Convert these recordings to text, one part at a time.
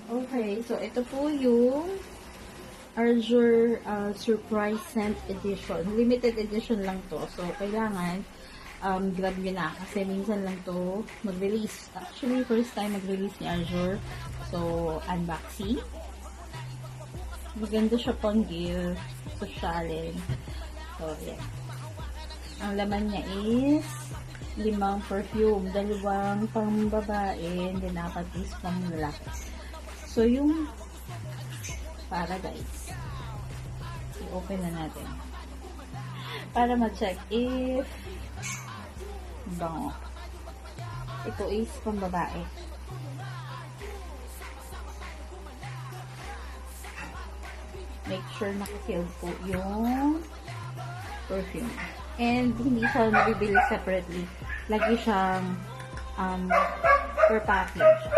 Okay, so ito po yung Arjur Surprise Scent Edition. Limited edition lang to. So, kailangan grab nyo na kasi minsan lang to mag-release. Actually, first time mag-release ni Arjur. So, unboxing. Maganda siya pang gift. Sosyalin. So, yan. Ang laman niya is 5 perfume. 2 pang babae and then 4 is pang lalaki. So, yung Paradise. I-open na natin. Para ma-check if bango. Ito is pang babae. Make sure naka-sealed po yung perfume. And hindi siya nabibili separately. Lagi siyang per package.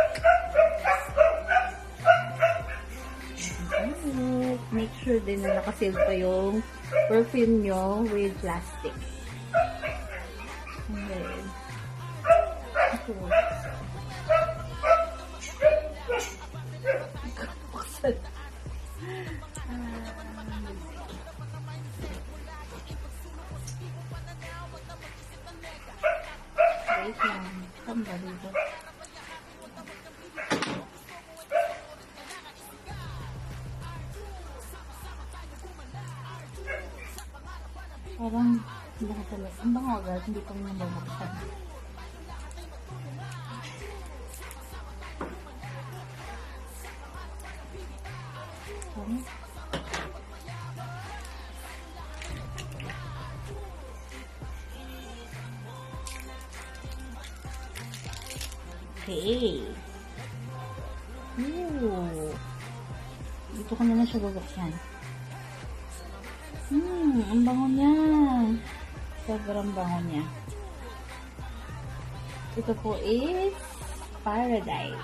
Make sure din na naka-sealed pa yung perfume nyo with plastic. And then, ito. Buksan. Wait lang. Tamba dito. Parang bango talaga. Ang bango agad. Hindi pa naman bumuksan. Okay. Ooh. Dito ko na lang siya bubuksan. Ang bango niya. Sobrang bango niya. Ito po is Paradise.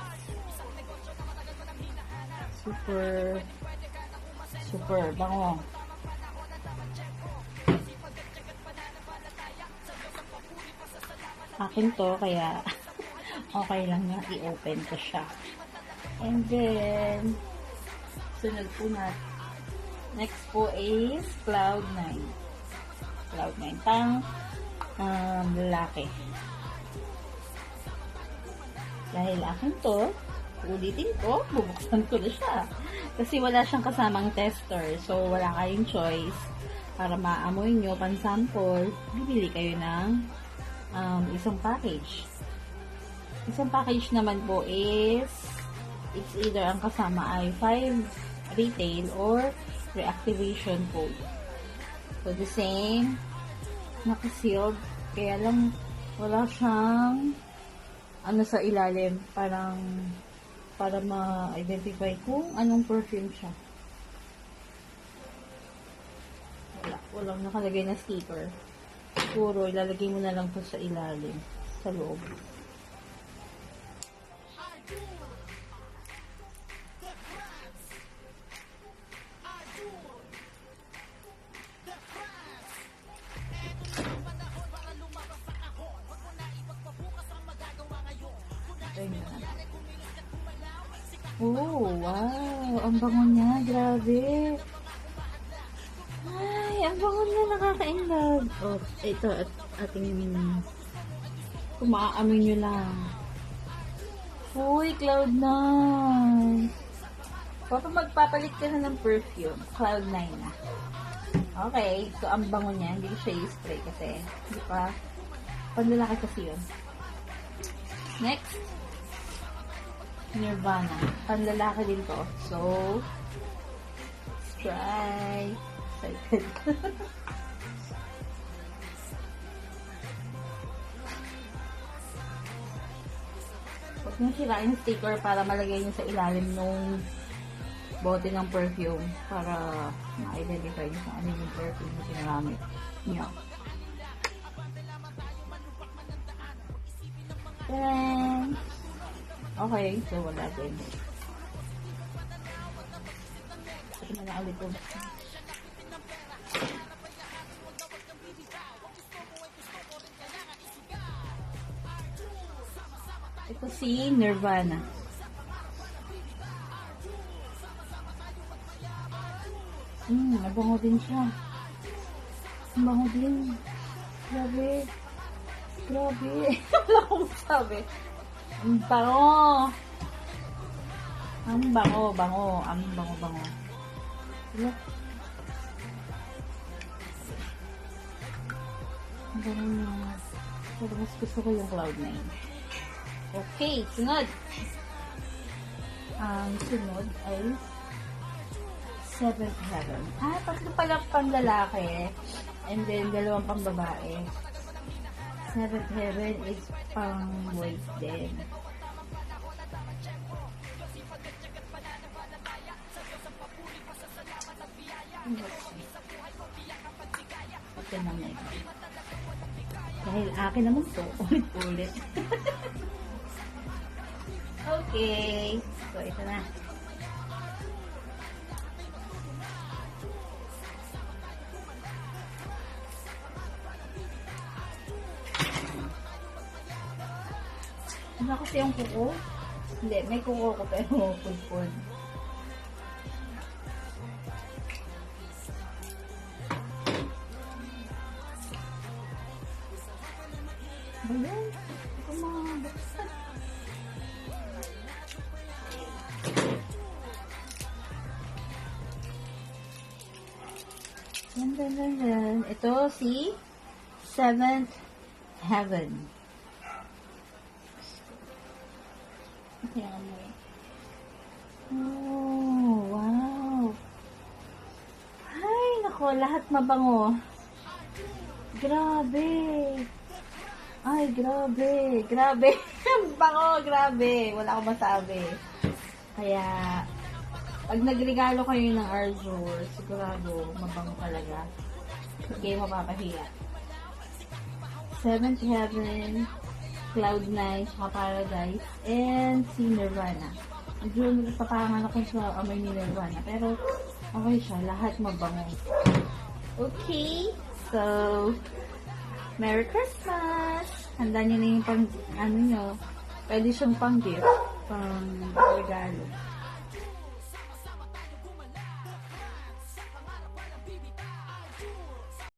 Super bango. Akin to, kaya okay lang na i-open ko siya. And then, sunod po natin. Next po is Cloud9. Cloud9. Pang lalaki. Dahil akin to, ulitin ko, bubuksan ko na siya. Kasi wala siyang kasamang tester. So, wala kayong choice. Para maamoy nyo, pan-sample, bibili kayo ng isang package. Isang package naman po is, it's either ang kasama ay 5 retail or reactivation code. So, the same, naka-sealed, kaya lang wala siyang sa ilalim, parang para ma-identify kung anong perfume siya. Walang nakalagay na sticker. Puro, ilalagay mo na lang po sa ilalim, sa loob. Oh, wow. Ang bango niya. Grabe. Ay, ang bango niya. Nakaka-inlove. Oh, ito. Ating kung maaamoy nyo lang. Uy, Cloud9. Kapag magpapalit ka na ng perfume, Cloud9 na. Okay. So, ang bango niya. Hindi ko siya i-spray kasi. Hindi pa. Panlalaki kasi yun. Next. Nirvana. Panlalaki din to. So, let's try. Excited. Huwag nyo sirain yung sticker para malagay nyo sa ilalim nung bote ng perfume para ma-identify nyo kung ano yung perfume na ginamit nyo. Then, okay, so wala din. Ito na ulit po. Ito si Nirvana. Nabango din siya. Nabango din. Grabe. Grabe. Wala akong masabi. Ang bango. Ang bango, bango. Ang bango, bango. Wala. Ang bango niya. Pero mas gusto ko yung Cloud9. Okay, sunod. Ang sunod ay Seventh Heaven. Tatlo pala pang lalaki. And then, dalawang pang babae. Seventh Heaven is pang boys din. Ito na nga. Dahil akin naman to, ulit-ulit. Okay. So, ito na. Ano kasi yung kuko? Hindi, may kuko ko pero pulpul. Ayan. Ito mga buksan. Yan. Ito si Seventh Heaven. Ayan mo. Oh, wow. Ay, nako, lahat mabango. Grabe. Ay, grabe. Grabe. Bango, grabe. Wala akong masabi. Kaya, pag nagregalo kayo ng Arjur, sigurado, mabango talaga. Hindi kayo mapapahiya. Seventh Heaven, Cloud9, saka Paradise, and si Nirvana. Medyo nagpapangan ako sa amoy ni Nirvana, pero okay siya, lahat mabango. Okay, so, Merry Christmas! Handa niyo na yung pang, ano nyo, pwede siyang pang gift, pang regalo.